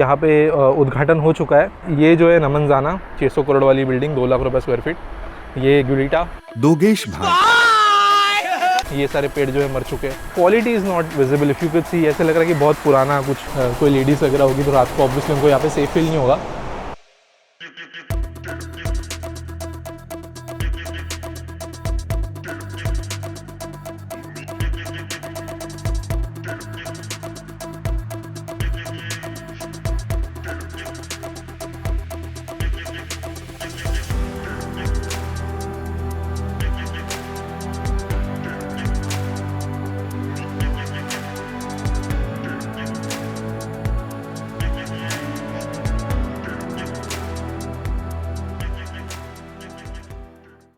यहाँ पे उद्घाटन हो चुका है। ये जो है नमन जाना 600 करोड़ वाली बिल्डिंग, 2 लाख रुपए स्क्वायर फीट। ये गुलिटा दोगेश भाई, ये सारे पेड़ जो है मर चुके हैं। Quality is not visible, if you can see. ऐसे लग रहा है कि बहुत पुराना कुछ कोई लेडीज़ वगैरह होगी तो रात को ऑब्वियसली उनको यहाँ पे सेफ फील नहीं होगा।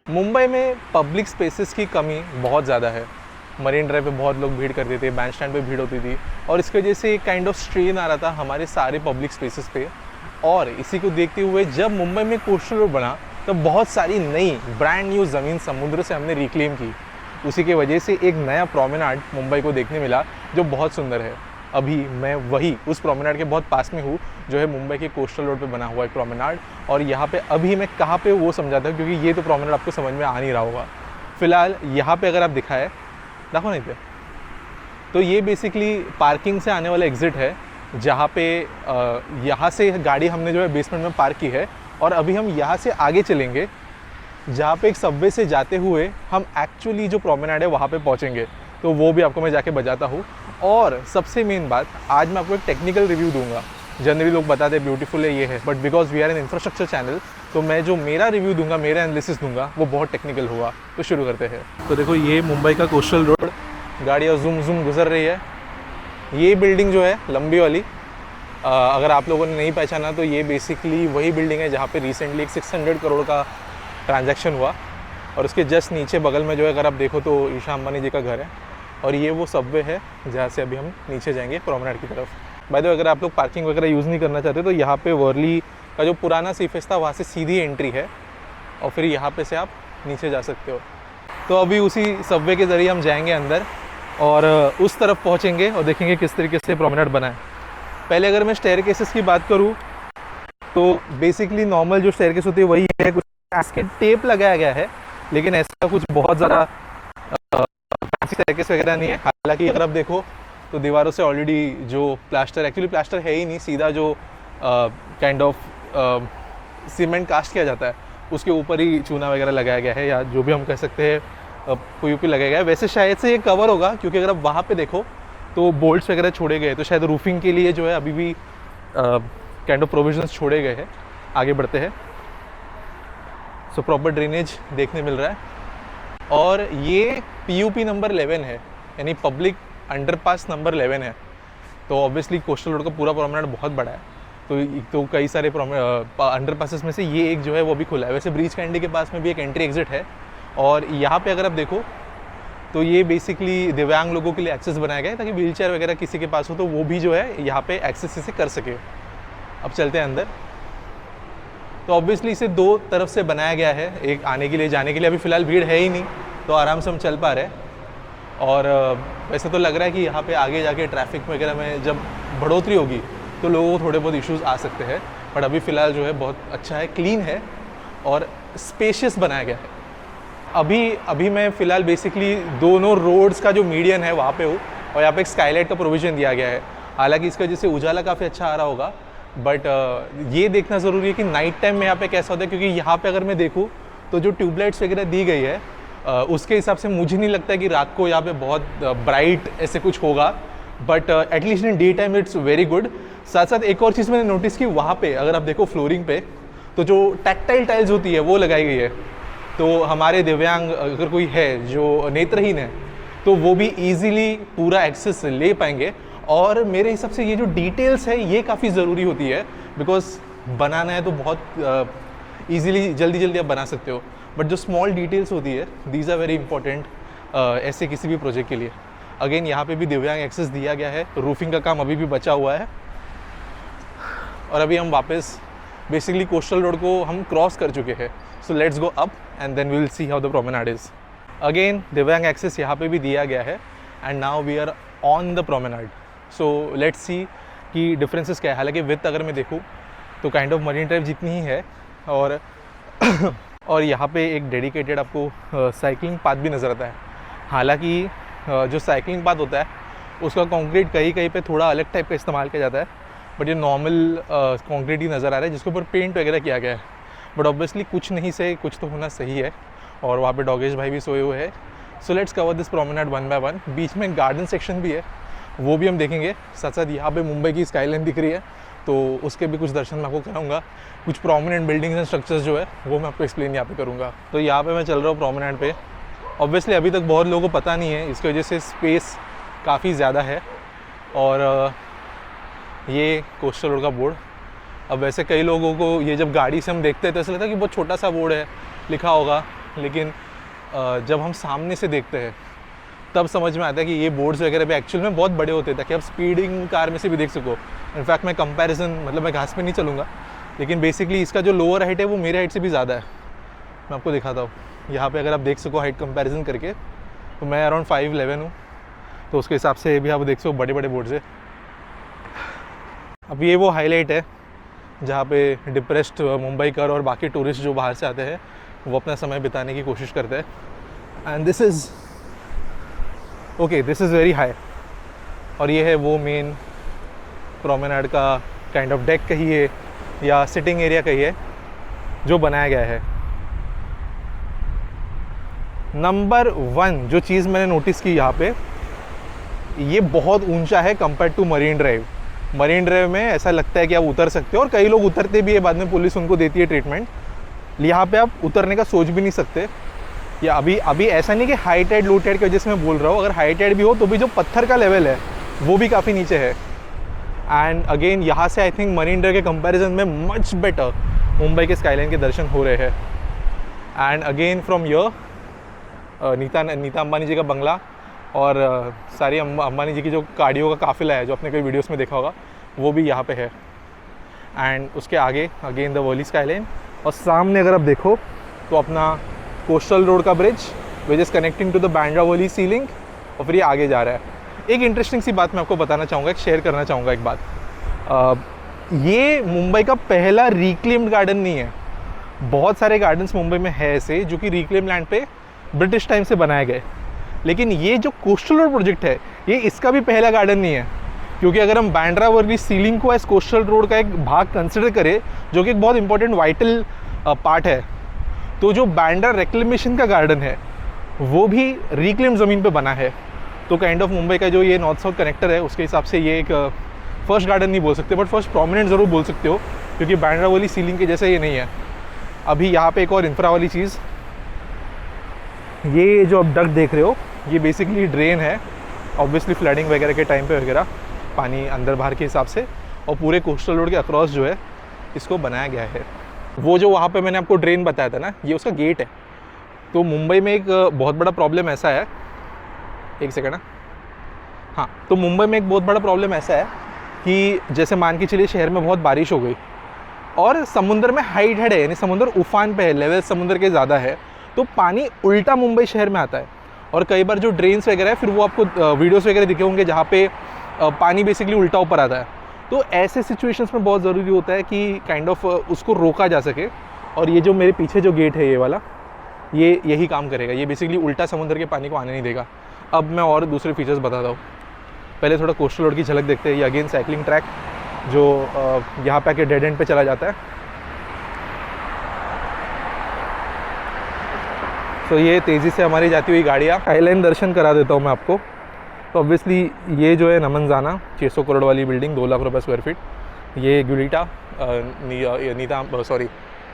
मुंबई में पब्लिक स्पेसेस की कमी बहुत ज़्यादा है। मरीन ड्राइव पे बहुत लोग भीड़ करते थे, बैंड स्टैंड पे भीड़ होती थी, और इसकी वजह से एक काइंड ऑफ स्ट्रेन आ रहा था हमारे सारे पब्लिक स्पेसेस पे। और इसी को देखते हुए जब मुंबई में कोस्टल रोड बना तो बहुत सारी नई ब्रांड न्यू ज़मीन समुद्र से हमने रिक्लेम की। उसी की वजह से एक नया प्रोमेनाड मुंबई को देखने मिला जो बहुत सुंदर है। अभी मैं वही उस प्रोमेनाड के बहुत पास में हूँ, जो है मुंबई के कोस्टल रोड पे बना हुआ एक प्रोमेनाड। और यहाँ पे अभी मैं कहाँ पे वो समझाता हूँ, क्योंकि ये तो प्रोमेनाड आपको समझ में आ नहीं रहा होगा। फ़िलहाल यहाँ पे अगर आप दिखाए, देखो नहीं पे, तो ये बेसिकली पार्किंग से आने वाला एग्ज़िट है, जहाँ पे यहाँ से गाड़ी हमने जो है बेसमेंट में पार्क की है। और अभी हम यहाँ से आगे चलेंगे, जहाँ पे एक सबवे से जाते हुए हम एक्चुअली जो प्रोमेनाड है वहाँ पे पहुँचेंगे। तो वो भी आपको मैं जाके बताता हूँ। और सबसे मेन बात, आज मैं आपको एक टेक्निकल रिव्यू दूंगा। जनरली लोग बताते हैं ब्यूटीफुल है, ये है, but because we are an infrastructure channel, तो मैं जो मेरा रिव्यू दूंगा, मेरा एनालिसिस दूंगा, वो बहुत टेक्निकल होगा। तो शुरू करते हैं। तो देखो ये मुंबई का कोस्टल रोड, गाड़ियाँ जूम जूम गुजर रही है। ये बिल्डिंग जो है लंबी वाली, अगर आप लोगों ने नहीं पहचाना तो ये बेसिकली वही बिल्डिंग है जहाँ पे रिसेंटली एक 600 करोड़ का ट्रांजैक्शन हुआ। और उसके जस्ट नीचे बगल में जो है, अगर आप देखो तो ईशा अंबानी जी का घर है। और ये वो सबवे है जहाँ से अभी हम नीचे जाएंगे प्रोमेनाड की तरफ। बाय द वे, अगर आप लोग पार्किंग वगैरह यूज़ नहीं करना चाहते तो यहाँ पे वर्ली का जो पुराना सीफेस था वहाँ से सीधी एंट्री है, और फिर यहाँ पे से आप नीचे जा सकते हो। तो अभी उसी सबवे के ज़रिए हम जाएंगे अंदर और उस तरफ पहुँचेंगे और देखेंगे किस तरीके से प्रोमेनाड बना है। पहले अगर मैं स्टेयरकेसेस की बात करूँ तो बेसिकली नॉर्मल जो स्टेयरकेस होती है वही है, कुछ कैस्केड टेप लगाया गया है, लेकिन ऐसा कुछ बहुत ज़्यादा स्टेयरकेस वगैरह नहीं है। हालांकि अगर आप देखो तो दीवारों से ऑलरेडी जो प्लास्टर, एक्चुअली प्लास्टर है ही नहीं, सीधा जो काइंड ऑफ सीमेंट कास्ट किया जाता है उसके ऊपर ही चूना वगैरह लगाया गया है, या जो भी हम कह सकते हैं पीओपी लगाया गया है। वैसे शायद से ये कवर होगा, क्योंकि अगर आप वहाँ पे देखो तो बोल्ट्स वगैरह छोड़े गए, तो शायद रूफिंग के लिए जो है अभी भी काइंड ऑफ प्रोविजंस छोड़े गए हैं। आगे बढ़ते हैं। सो प्रॉपर ड्रेनेज देखने मिल रहा है। और ये पीयूपी नंबर 11 है, यानी पब्लिक अंडरपास नंबर 11 है। तो ऑब्वियसली कोस्टल रोड का पूरा प्रोमेनाड बहुत बड़ा है, तो कई सारे अंडरपासेस में से ये एक जो है वो भी खुला है। वैसे ब्रिज कैंडी के पास में भी एक एंट्री एग्जिट है। और यहाँ पे अगर आप देखो तो ये बेसिकली दिव्यांग लोगों के लिए एक्सेस बनाया गया है, ताकि व्हील चेयर वगैरह किसी के पास हो तो वो भी जो है यहाँ पे एक्सेस इसे कर सके। अब चलते हैं अंदर। तो ऑब्वियसली इसे दो तरफ से बनाया गया है, एक आने के लिए, जाने के लिए। अभी फ़िलहाल भीड़ है ही नहीं, तो आराम से हम चल पा रहे हैं। और वैसे तो लग रहा है कि यहाँ पे आगे जाके ट्रैफिक वगैरह में जब बढ़ोतरी होगी तो लोगों को थोड़े बहुत इश्यूज़ आ सकते हैं, बट अभी फ़िलहाल जो है बहुत अच्छा है, क्लीन है और स्पेशियस बनाया गया है। अभी मैं फ़िलहाल बेसिकली दोनों रोड्स का जो मीडियन है वहाँ पे हूँ, और यहाँ पे एक स्काईलाइट का प्रोविज़न दिया गया है। हालांकि इसका वजह से उजाला काफ़ी अच्छा आ रहा होगा, बट ये देखना ज़रूरी है कि नाइट टाइम में यहाँ पे कैसा होता है, क्योंकि यहाँ पे अगर मैं देखूँ तो जो ट्यूबलाइट्स वगैरह दी गई है उसके हिसाब से मुझे नहीं लगता है कि रात को यहाँ पे बहुत ब्राइट ऐसे कुछ होगा, but at least in day time it's very good. साथ साथ एक और चीज़ मैंने नोटिस की, वहाँ पे अगर आप देखो फ्लोरिंग पे तो जो टैक्टाइल टाइल्स होती है वो लगाई गई है। तो हमारे दिव्यांग अगर कोई है जो नेत्रहीन है तो वो भी ईजीली पूरा एक्सेस ले पाएंगे। और मेरे हिसाब से ये जो डिटेल्स है ये काफ़ी ज़रूरी होती है, बिकॉज बनाना है तो बहुत ईजीली जल्दी आप बना सकते हो, बट जो स्मॉल डिटेल्स होती है दीज आर वेरी इंपॉर्टेंट ऐसे किसी भी प्रोजेक्ट के लिए। अगेन यहाँ पे भी दिव्यांग एक्सेस दिया गया है, रूफिंग का काम अभी भी बचा हुआ है। और अभी हम वापस बेसिकली कोस्टल रोड को हम क्रॉस कर चुके हैं। So let's go up and then we will see how the promenade is. Again दिव्यांग एक्सेस यहाँ पे भी दिया गया है, and now we are on the promenade. So let's see कि डिफरेंसेस क्या है। हालांकि विथ अगर मैं देखूँ तो काइंड ऑफ मरीन ड्राइव जितनी ही है, और और यहाँ पे एक डेडिकेटेड आपको साइकिलिंग पाथ भी नज़र आता है। हालांकि जो साइकिलिंग पाथ होता है उसका कंक्रीट कहीं कहीं पे थोड़ा अलग टाइप का इस्तेमाल किया जाता है, बट ये नॉर्मल कंक्रीट ही नज़र आ रहा है जिसके ऊपर पेंट वगैरह किया गया है। बट ऑब्वियसली कुछ नहीं से कुछ तो होना सही है, और वहाँ पे डॉगेश भाई भी सोए हुए हैं। So let's cover this promenade one by one. बीच में गार्डन सेक्शन भी है, वो भी हम देखेंगे। साथ साथ यहाँ पे मुंबई की स्काईलाइन दिख रही है, तो उसके भी कुछ दर्शन मैं आपको कराऊंगा। कुछ प्रोमिनेंट बिल्डिंग्स एंड स्ट्रक्चर्स जो है वो मैं आपको एक्सप्लेन यहाँ पे करूँगा। तो यहाँ पे मैं चल रहा हूँ प्रोमिनेंट पे। ऑब्वियसली अभी तक बहुत लोगों को पता नहीं है, इसकी वजह से स्पेस काफ़ी ज़्यादा है। और ये कोस्टल रोड का बोर्ड, अब वैसे कई लोगों को ये जब गाड़ी से हम देखते हैं तो ऐसा लगता है कि बहुत छोटा सा बोर्ड है लिखा होगा, लेकिन जब हम सामने से देखते हैं तब समझ में आता है कि ये बोर्ड्स वगैरह भी एक्चुअल में बहुत बड़े होते हैं, ताकि आप स्पीडिंग कार में से भी देख सको। इनफैक्ट मैं कंपैरिजन, मतलब मैं घास पे नहीं चलूँगा, लेकिन बेसिकली इसका जो लोअर हाइट है वो मेरे हाइट से भी ज़्यादा है। मैं आपको दिखाता हूँ यहाँ पे, अगर आप देख सको हाइट कंपैरिजन करके, तो मैं अराउंड 5'11" हूँ, तो उसके हिसाब से भी आप देख सको बड़े बड़े बोर्ड्स है। अब ये वो हाईलाइट है जहाँ पे डिप्रेस्ड मुंबईकर और बाकी टूरिस्ट जो बाहर से आते हैं वो अपना समय बिताने की कोशिश करते हैं। And this is very high, और ये है वो मेन प्रोमेनाड का काइंड ऑफ डेक कहिए या सिटिंग एरिया कहिए जो बनाया गया है। नंबर 1 जो चीज़ मैंने नोटिस की यहाँ पे, ये बहुत ऊंचा है compare to Marine Drive. Marine Drive में ऐसा लगता है कि आप उतर सकते हो, और कई लोग उतरते भी है, बाद में पुलिस उनको देती है ट्रीटमेंट। यहाँ पे आप उतरने का सोच भी नहीं सकते। या अभी ऐसा नहीं कि हाई टाइड लो टाइड की वजह से मैं बोल रहा हूँ, अगर हाई टाइड भी हो तो भी जो पत्थर का लेवल है वो भी काफ़ी नीचे है। एंड अगेन यहाँ से आई थिंक मरीन ड्राइव के कंपैरिजन में मच बेटर मुंबई के स्काईलाइन के दर्शन हो रहे हैं। एंड अगेन फ्रॉम यर नीता अंबानी जी का बंगला और सारी अंबानी जी की जो गाड़ियों का काफिला है जो आपने कोई वीडियोस में देखा होगा, वो भी यहाँ पे है। एंड उसके आगे अगेन द वर्ली स्काईलाइन, और सामने अगर आप देखो तो अपना कोस्टल रोड का bridge which is connecting to the Bandra Worli sea link, और फिर ये आगे जा रहा है। एक इंटरेस्टिंग सी बात मैं आपको बताना चाहूँगा, एक शेयर करना चाहूँगा एक बात। ये मुंबई का पहला रिक्लेम्ड गार्डन नहीं है। बहुत सारे गार्डन्स मुंबई में है ऐसे जो कि रिक्लेम लैंड पे ब्रिटिश टाइम से बनाए गए, लेकिन ये जो कोस्टल रोड प्रोजेक्ट है ये इसका भी पहला गार्डन नहीं है। क्योंकि अगर हम बांद्रा वर्ली सीलिंग को एज कोस्टल रोड का एक भाग कंसिडर करें, जो कि एक बहुत इंपॉर्टेंट वाइटल पार्ट है, तो जो बांद्रा रिक्लेमेशन का गार्डन है वो भी रिक्लेम ज़मीन पे बना है। तो काइंड ऑफ मुंबई का जो ये नॉर्थ साउथ कनेक्टर है उसके हिसाब से ये एक फर्स्ट गार्डन नहीं बोल सकते, बट फर्स्ट प्रोमिनेंट ज़रूर बोल सकते हो, क्योंकि बांद्रा वर्ली सीलिंग के जैसे ये नहीं है। अभी यहाँ पे एक और इंफ्रा वाली चीज़, ये जो आप डक्ट देख रहे हो ये बेसिकली ड्रेन है, ऑब्वियसली फ्लडिंग वगैरह के टाइम पे वगैरह पानी अंदर बाहर के हिसाब से, और पूरे कोस्टल रोड के अक्रॉस जो है इसको बनाया गया है। वो जो वहाँ पे मैंने आपको ड्रेन बताया था ना, ये उसका गेट है। तो मुंबई में एक बहुत बड़ा प्रॉब्लम ऐसा है, एक सेकंड ना, हाँ, तो मुंबई में एक बहुत बड़ा प्रॉब्लम ऐसा है कि जैसे मान के चलिए शहर में बहुत बारिश हो गई और समुंदर में हाई टाइड है, यानी समुंदर उफान पे है, लेवल समुंदर के ज़्यादा है, तो पानी उल्टा मुंबई शहर में आता है। और कई बार जो ड्रेन्स वगैरह है, फिर वो आपको वीडियोस वगैरह दिखे होंगे जहाँ पे पानी बेसिकली उल्टा ऊपर आता है। तो ऐसे सिचुएशंस में बहुत ज़रूरी होता है कि काइंड ऑफ उसको रोका जा सके, और ये जो मेरे पीछे जो गेट है ये वाला, ये यही काम करेगा। ये बेसिकली उल्टा समुंदर के पानी को आने नहीं देगा। अब मैं और दूसरे फीचर्स बताता हूँ। पहले थोड़ा कोस्टल रोड की झलक देखते हैं। ये अगेन साइकिलिंग ट्रैक जो यहाँ पे आके डेड एंड पे चला जाता है। तो ये तेज़ी से हमारी जाती हुई गाड़ियाँ, स्काईलाइन दर्शन करा देता हूँ मैं आपको। तो ऑब्वियसली ये जो है नमनजाना 600 करोड़ वाली बिल्डिंग, 2 लाख रुपये स्क्वायर फीट, ये गुलिटा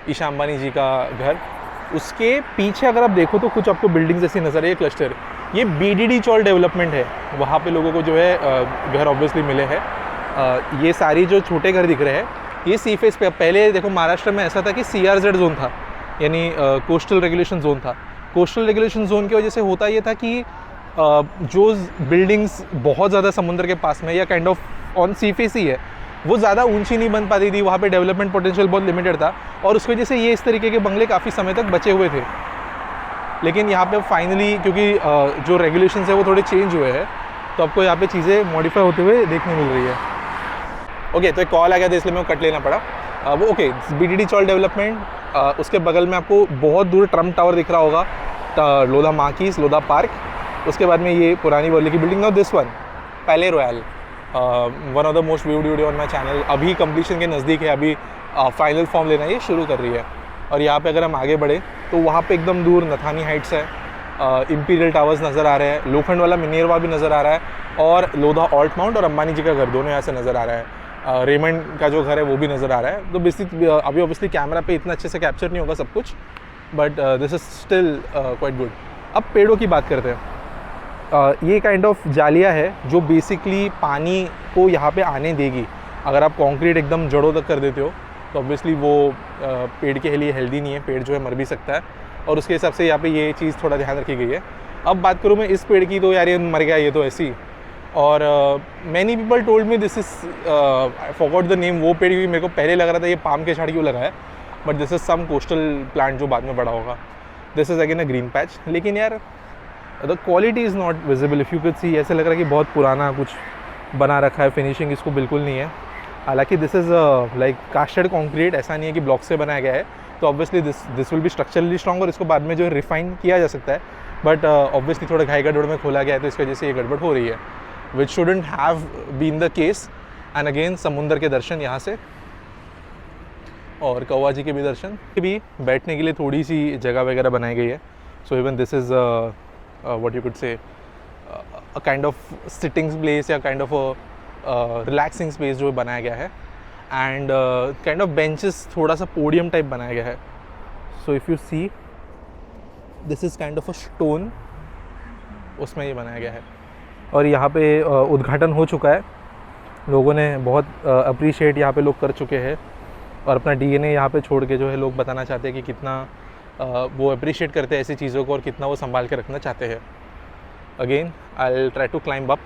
ईशा अंबानी जी का घर। उसके पीछे अगर आप देखो तो कुछ आपको बिल्डिंग्स ऐसी नजर है, क्लस्टर, ये BDD चौल डेवलपमेंट है। वहाँ पे लोगों को जो है घर ऑब्वियसली मिले हैं। ये सारी जो छोटे घर दिख रहे हैं ये सी फेस पे। पहले देखो महाराष्ट्र में ऐसा था कि CRZ जोन था, यानी कोस्टल रेगुलेशन जोन था। कोस्टल रेगुलेशन जोन की वजह से होता ये था कि जो बिल्डिंग्स बहुत ज़्यादा समुद्र के पास में या kind of on sea face ही है, वो ज़्यादा ऊंची नहीं बन पाती थी, वहाँ पे डेवलपमेंट पोटेंशियल बहुत लिमिटेड था, और उसकी वजह से ये इस तरीके के बंगले काफ़ी समय तक बचे हुए थे। लेकिन यहाँ पे फाइनली क्योंकि जो रेगुलेशंस है वो थोड़े चेंज हुए हैं, तो आपको यहाँ पे चीज़ें मॉडिफाई होते हुए देखने मिल रही है। ओके, तो एक कॉल आ गया था इसलिए मेरे को कट लेना पड़ा। वो ओके, BTD चौल डेवलपमेंट, उसके बगल में आपको बहुत दूर ट्रम्प टावर दिख रहा होगा, लोधा मार्किस, लोधा पार्क। उसके बाद में ये पुरानी वर्ली की बिल्डिंग, नाउ दिस वन पैले royal, one of the most viewed video on my channel. अभी कंप्लीशन के नज़दीक है, अभी फाइनल फॉर्म लेना ये शुरू कर रही है। और यहाँ पे अगर हम आगे बढ़े तो वहाँ पे एकदम दूर नथानी हाइट्स है, इंपीरियल टावर्स नज़र आ रहे हैं, लोखंड वाला मिनेरवा भी नज़र आ रहा है, और लोधा ऑल्ट माउंट और अंबानी जी का घर दोनों यहाँ से नज़र आ रहा है। रेमंड का जो घर है वो भी नज़र आ रहा है। तो बेसिकली अभी ऑब्वियसली कैमरा पे इतना अच्छे से कैप्चर नहीं होगा सब कुछ, but this is still quite good. अब पेड़ों की बात करते हैं। ये काइंड ऑफ जालिया है जो बेसिकली पानी को यहाँ पे आने देगी। अगर आप कंक्रीट एकदम जड़ों तक कर देते हो तो ऑब्वियसली वो पेड़ के लिए हेल्दी नहीं है, पेड़ जो है मर भी सकता है, और उसके हिसाब से यहाँ पे ये चीज़ थोड़ा ध्यान रखी गई है। अब बात करूँ मैं इस पेड़ की, तो यार ये मर गया, ये तो ऐसी। और many people told me this is, I forgot the name, वो पेड़, क्योंकि मेरे को पहले लग रहा था ये पाम के झाड़ क्यों लगा है, but this is some coastal plant जो बाद में बड़ा होगा। This is again a green patch, लेकिन यार the quality is not visible. If you can see, ऐसे लग रहा है कि बहुत पुराना कुछ बना रखा है, फिनिशिंग इसको बिल्कुल नहीं है। हालांकि this is like casted concrete, ऐसा नहीं है कि ब्लॉक से बनाया गया है, तो obviously this will be structurally strong और इसको बाद में जो है रिफाइन किया जा सकता है। बट ऑब्वियसली थोड़ा घाई गड़बड़ में खोला गया है, तो इसकी वजह से ये गड़बड़ हो रही है, which shouldn't have been the case. And again समुंदर के दर्शन यहाँ से, और कौवा जी के भी दर्शन, भी बैठने के लिए थोड़ी सी जगह वगैरह बनाई गई है। So even this is what you could say a kind of sitting place या काइंड ऑफ रिलैक्सिंग स्पेस जो बनाया गया है। एंड काइंड ऑफ बेंचेस, थोड़ा सा पोडियम टाइप बनाया गया है। So if you see, this is kind of a stone, उसमें ये बनाया गया है। और यहाँ पे उद्घाटन हो चुका है, लोगों ने बहुत अप्रिशिएट यहाँ पे लोग कर चुके हैं, और अपना DNA यहाँ पे छोड़ के जो है लोग बताना चाहते हैं कि कितना वो अप्रिशिएट करते हैं ऐसी चीज़ों को और कितना वो संभाल के रखना चाहते हैं। Again I will try to climb up.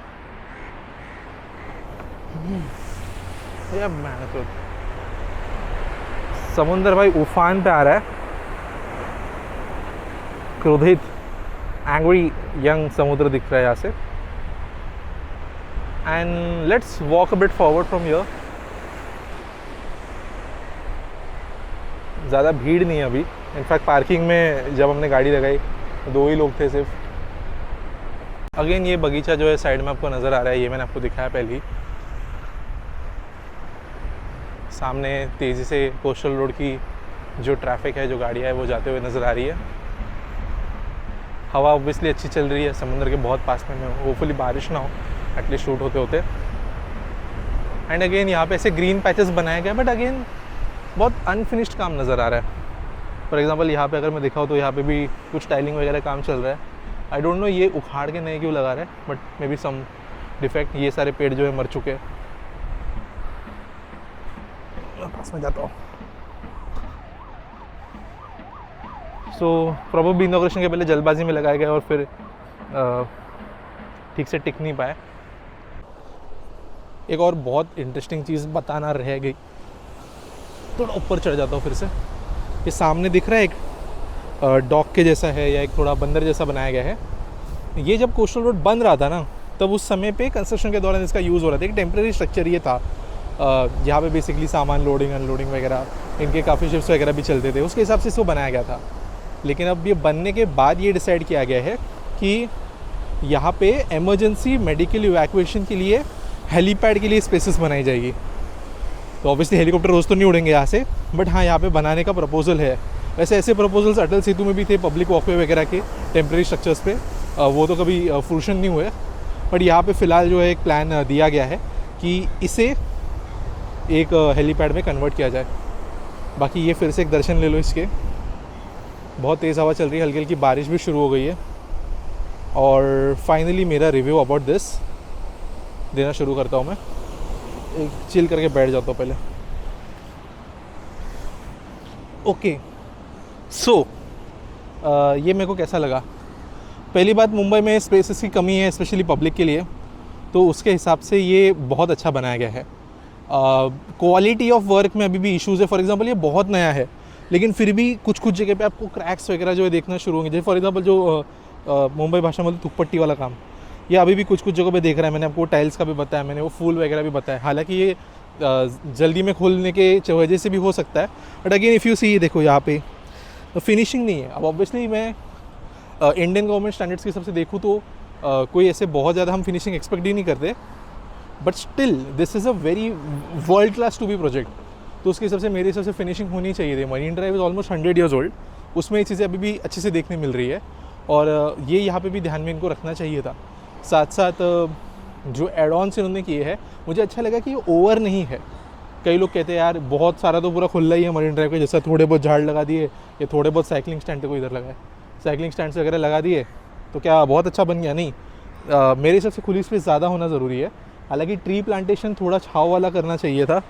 समुंदर भाई उफान पे आ रहा है, क्रोधित एंग्री यंग समुद्र दिख रहा है यहाँ से। And let's walk a bit forward from here. ज़्यादा भीड़ नहीं है अभी, इनफैक्ट पार्किंग में जब हमने गाड़ी लगाई तो 2 ही लोग थे सिर्फ। अगेन ये बगीचा जो है साइड में आपको नज़र आ रहा है, ये मैंने आपको दिखाया पहले ही। सामने तेज़ी से कोस्टल रोड की जो ट्रैफिक है, जो गाड़ियाँ है, वो जाते हुए नज़र आ रही है। हवा ऑब्वियसली अच्छी चल रही है, समुद्र के बहुत पास में मैं, होपफुली बारिश ना हो एटलीस्ट शूट होते होते। एंड अगेन यहाँ पे ऐसे ग्रीन पैचेस बनाए गए, बट अगेन बहुत अनफिनिश्ड काम नज़र आ रहा है। फॉर एग्जांपल यहाँ पे अगर मैं दिखाऊँ तो यहाँ पे भी कुछ टाइलिंग वगैरह काम चल रहा है। आई डोंट नो ये उखाड़ के नहीं क्यों लगा रहा है, but maybe some defect. ये सारे पेड़ जो है मर चुके हैं। पास में जाता हूँ। सो प्रोबेबली इनॉग्रेशन के पहले जल्दबाजी में लगाया गया और फिर ठीक से टिक नहीं पाया। एक और बहुत इंटरेस्टिंग चीज़ बताना रह गई, थोड़ा ऊपर चढ़ जाता हूँ फिर से। ये सामने दिख रहा है एक डॉक के जैसा है, या एक थोड़ा बंदर जैसा बनाया गया है। ये जब कोस्टल रोड बन रहा था ना, तब उस समय पे कंस्ट्रक्शन के दौरान इसका यूज़ हो रहा था। एक टेम्प्रेरी स्ट्रक्चर ये था, यहाँ पे बेसिकली सामान लोडिंग अनलोडिंग वगैरह, इनके काफ़ी शिप्स वगैरह भी चलते थे, उसके हिसाब से इसको बनाया गया था। लेकिन अब ये बनने के बाद ये डिसाइड किया गया है कि यहाँ पे इमरजेंसी मेडिकल इवैक्यूएशन के लिए हेलीपैड के लिए स्पेसेस बनाई जाएगी। तो ऑब्वियसली हेलीकॉप्टर रोज़ तो नहीं उड़ेंगे यहाँ से, बट हाँ यहाँ पे बनाने का प्रपोजल है। वैसे ऐसे प्रपोजल्स अटल सेतु में भी थे, पब्लिक वॉकवे वगैरह के टेम्प्रेरी स्ट्रक्चर्स पे, वो तो कभी फ्रूशन नहीं हुए। बट यहाँ पे फ़िलहाल जो है एक प्लान दिया गया है कि इसे एक हेलीपैड में कन्वर्ट किया जाए। बाकी ये फिर से एक दर्शन ले लो इसके। बहुत तेज़ हवा चल रही है, हल्की हल्की बारिश भी शुरू हो गई है। और फाइनली मेरा रिव्यू अबाउट दिस देना शुरू करता हूँ मैं। एक चिल करके बैठ जाता हूँ पहले। ओके सो ये मेरे को कैसा लगा। पहली बात, मुंबई में स्पेसेस की कमी है स्पेशली पब्लिक के लिए, तो उसके हिसाब से ये बहुत अच्छा बनाया गया है। क्वालिटी ऑफ वर्क में अभी भी इश्यूज़ है। फॉर एग्जांपल ये बहुत नया है, लेकिन फिर भी कुछ कुछ जगह पे आपको क्रैक्स वगैरह जो है देखना शुरू होंगे। जैसे फॉर एग्जांपल जो मुंबई भाषा में थुकपट्टी वाला काम, ये अभी भी कुछ कुछ जगह पे देख रहा है। मैंने आपको टाइल्स का भी बताया, मैंने वो फूल वगैरह भी बताया। हालांकि ये जल्दी में खोलने के वजह से भी हो सकता है। बट अगेन इफ़ यू सी, देखो यहाँ पे फिनिशिंग नहीं है। अब ऑब्वियसली मैं इंडियन गवर्नमेंट स्टैंडर्ड्स के हिसाब से देखूँ तो कोई ऐसे बहुत ज़्यादा हम फिनिशिंग एक्सपेक्ट ही नहीं करते, but still this is a very world class to be project. तो उसके हिसाब से मेरे हिसाब से फिनिशिंग होनी चाहिए थी। Marine drive is almost 100 years old, उसमें ये चीज़ें अभी भी अच्छे से देखने मिल रही है, और ये यहाँ पे भी ध्यान में इनको रखना चाहिए था। साथ साथ जो एड ऑन्स इन्होंने किए हैं, मुझे अच्छा लगा कि ये ओवर नहीं है। कई लोग कहते हैं यार बहुत सारा तो पूरा खुला ही है मरीन ड्राइव के, जैसा थोड़े बहुत झाड़ लगा दिए या थोड़े बहुत साइकिलिंग स्टैंड को इधर लगाए, साइकिलिंग स्टैंड वगैरह लगा दिए तो क्या बहुत अच्छा बन गया? नहीं, मेरे हिसाब से खुली स्पेस ज़्यादा होना ज़रूरी है। हालांकि ट्री प्लांटेशन थोड़ा छाव वाला करना चाहिए था,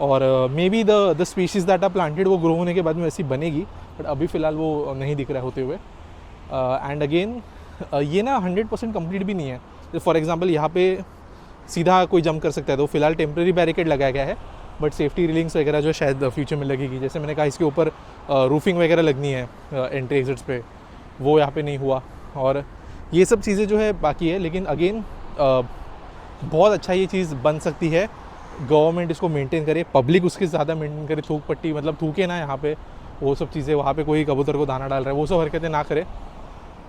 और maybe the species that are planted वो ग्रो होने के बाद में वैसी बनेगी, बट अभी फ़िलहाल वो नहीं दिख रहा होते हुए। एंड अगेन ये ना 100% कंप्लीट भी नहीं है। फॉर एग्जांपल यहाँ पे सीधा कोई जंप कर सकता है, तो फिलहाल टेम्प्रेरी बैरिकेड लगाया गया है, बट सेफ्टी रिलिंग्स वगैरह जो शायद फ्यूचर में लगेगी। जैसे मैंने कहा इसके ऊपर रूफिंग वगैरह लगनी है एंट्री एग्जिट्स पे, वो यहाँ पे नहीं हुआ, और ये सब चीज़ें जो है बाकी है। लेकिन अगेन बहुत अच्छा ये चीज़ बन सकती है, गवर्नमेंट इसको मेंटेन करे, पब्लिक उसके ज़्यादा मेंटेन करे, थूक पट्टी मतलब थूके ना यहाँ पे, वो सब चीज़ें वहाँ पे कोई कबूतर को दाना डाल रहा है वो सब हरकतें ना करे।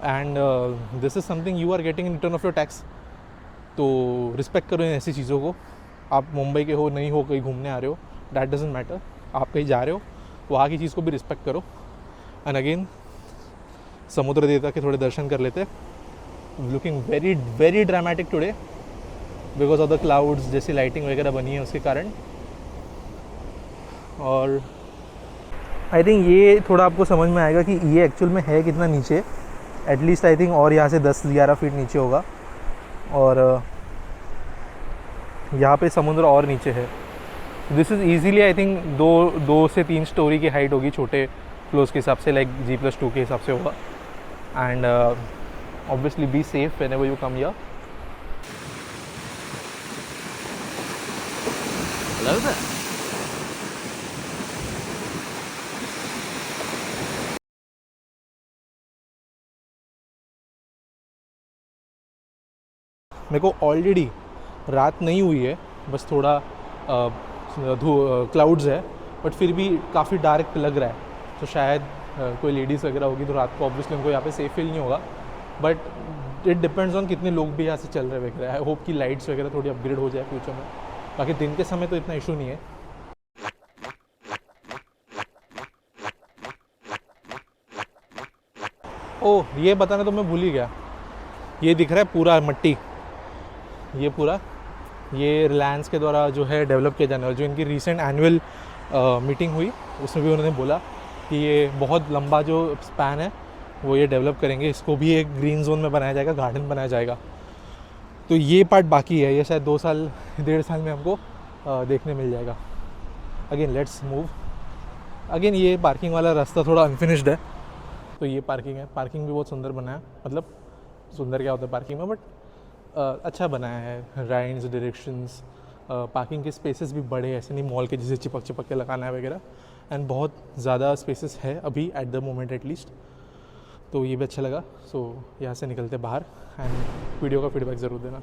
And this is something you are getting in return of your tax, तो रिस्पेक्ट करो इन ऐसी चीज़ों को। आप मुंबई के हो, नहीं हो, कहीं घूमने आ रहे हो, दैट डजंट मैटर, आप कहीं जा रहे हो वहाँ की चीज़ को भी रिस्पेक्ट करो। एंड अगेन समुद्र देवता के थोड़े दर्शन कर लेते, looking very very dramatic today because of the clouds, जैसी लाइटिंग वगैरह बनी है उसके कारण। और आई थिंक ये थोड़ा आपको समझ में आएगा कि ये एक्चुअल में है कितना नीचे, एटलीस्ट आई थिंक और यहाँ से 10-11 फीट नीचे होगा, और यहाँ पे समुद्र और नीचे है। This is easily I think 2 से 3 स्टोरी की हाइट होगी छोटे फ्लोर्स के हिसाब से, लाइक G+2 के हिसाब से होगा। And obviously be safe whenever you come here. Hello there. मेरे को ऑलरेडी रात नहीं हुई है, बस थोड़ा क्लाउड्स है, बट फिर भी काफ़ी डार्क लग रहा है। तो शायद कोई लेडीज़ वगैरह होगी तो रात को ऑब्वियसली उनको यहाँ पे सेफ फील नहीं होगा, बट इट डिपेंड्स ऑन कितने लोग भी यहाँ से चल रहे वगैरह। आई होप कि लाइट्स वगैरह थोड़ी अपग्रेड हो जाए फ्यूचर में, बाकी दिन के समय तो इतना इशू नहीं है। ओह, ये बताना तो मैं भूल ही गया, ये दिख रहा है पूरा मट्टी, ये पूरा ये रिलायंस के द्वारा जो है डेवलप किया जाने वाला, जो इनकी रीसेंट एनुअल मीटिंग हुई उसमें भी उन्होंने बोला कि ये बहुत लंबा जो स्पैन है वो ये डेवलप करेंगे, इसको भी एक ग्रीन जोन में बनाया जाएगा, गार्डन बनाया जाएगा। तो ये पार्ट बाकी है, ये शायद 2 साल 1.5 साल में हमको देखने मिल जाएगा। Again let's move. अगेन ये पार्किंग वाला रास्ता थोड़ा अनफिनिश्ड है, तो ये पार्किंग है। पार्किंग भी बहुत सुंदर बनाया, मतलब सुंदर क्या होता है पार्किंग में, बट अच्छा बनाया है। राइड्स, डायरेक्शंस, पार्किंग के स्पेसेस भी बड़े, ऐसे नहीं मॉल के जैसे चिपक के लगाना है वगैरह, एंड बहुत ज़्यादा स्पेसेस है अभी एट द मोमेंट एटलीस्ट, तो ये भी अच्छा लगा। सो यहाँ से निकलते बाहर, एंड वीडियो का फीडबैक ज़रूर देना।